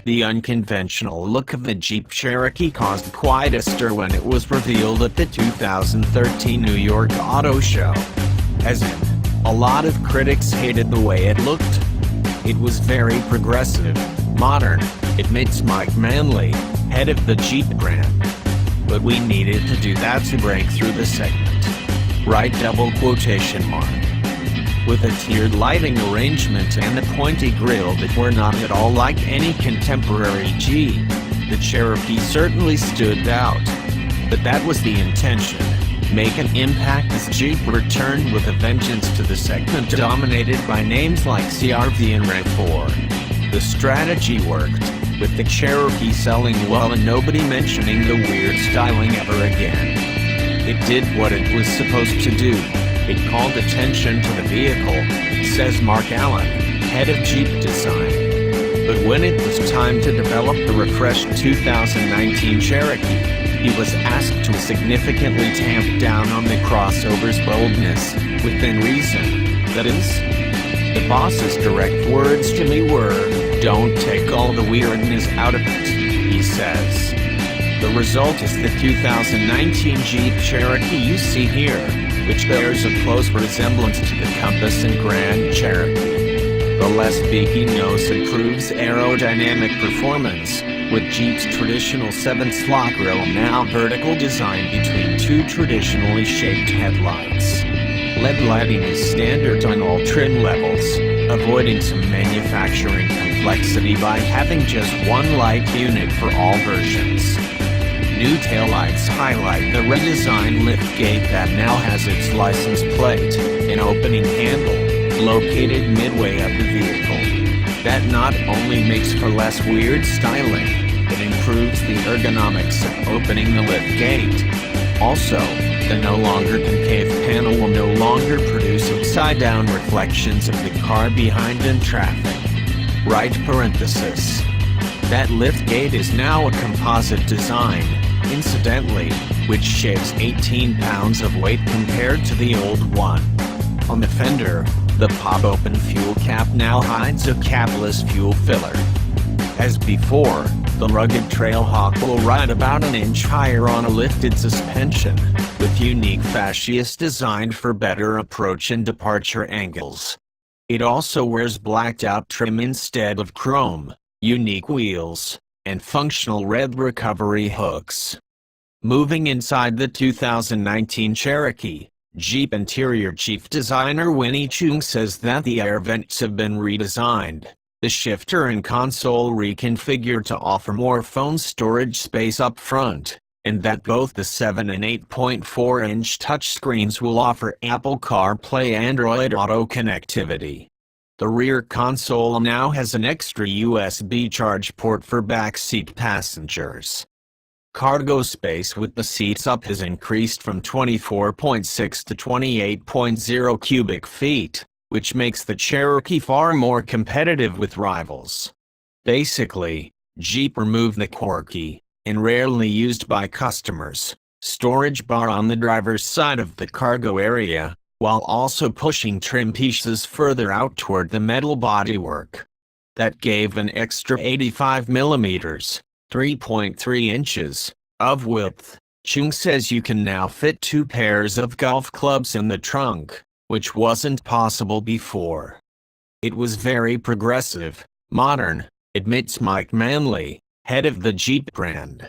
The unconventional look of the Jeep Cherokee caused quite a stir when it was revealed at the 2013 New York Auto Show. As in, a lot of critics hated the way it looked. It was very progressive, modern, admits Mike Manley, head of the Jeep brand. But we needed to do that to break through the segment. Right? Quotation mark. With a tiered lighting arrangement and a pointy grille that were not at all like any contemporary Jeep, the Cherokee certainly stood out. But that was the intention. Make an impact as Jeep returned with a vengeance to the segment dominated by names like CR-V and RAV4. The strategy worked, with the Cherokee selling well and nobody mentioning the weird styling ever again. It did what it was supposed to do. It called attention to the vehicle, says Mark Allen, head of Jeep design. But when it was time to develop the refreshed 2019 Cherokee, he was asked to significantly tamp down on the crossover's boldness, within reason. That is, the boss's direct words to me were, "Don't take all the weirdness out of it," he says. The result is the 2019 Jeep Cherokee you see here, which bears a close resemblance to the Compass and Grand Cherokee. The less beaky nose improves aerodynamic performance, with Jeep's traditional 7-slot grille now vertical design between two traditionally shaped headlights. LED lighting is standard on all trim levels, avoiding some manufacturing complexity by having just one light unit for all versions. New taillights highlight the redesigned liftgate that now has its license plate, an opening handle, located midway up the vehicle. That not only makes for less weird styling, it improves the ergonomics of opening the liftgate. Also, the no longer concave panel will no longer produce upside-down reflections of the car behind in traffic. Right parenthesis. That liftgate is now a composite design, incidentally, which shaves 18 pounds of weight compared to the old one. On the fender, the pop-open fuel cap now hides a capless fuel filler. As before, the rugged Trailhawk will ride about an inch higher on a lifted suspension, with unique fascias designed for better approach and departure angles. It also wears blacked-out trim instead of chrome, unique wheels, and functional red recovery hooks. Moving inside the 2019 Cherokee, Jeep interior chief designer Winnie Chung says that the air vents have been redesigned, the shifter and console reconfigured to offer more phone storage space up front, and that both the 7 and 8.4-inch touchscreens will offer Apple CarPlay and Android Auto connectivity. The rear console now has an extra USB charge port for backseat passengers. Cargo space with the seats up has increased from 24.6 to 28.0 cubic feet, which makes the Cherokee far more competitive with rivals. Basically, Jeep removed the quirky, and rarely used by customers, storage bar on the driver's side of the cargo area, while also pushing trim pieces further out toward the metal bodywork. That gave an extra 85 millimeters, 3.3 inches, of width. Chung says you can now fit 2 pairs of golf clubs in the trunk, which wasn't possible before. It was very progressive, modern, admits Mike Manley, head of the Jeep brand.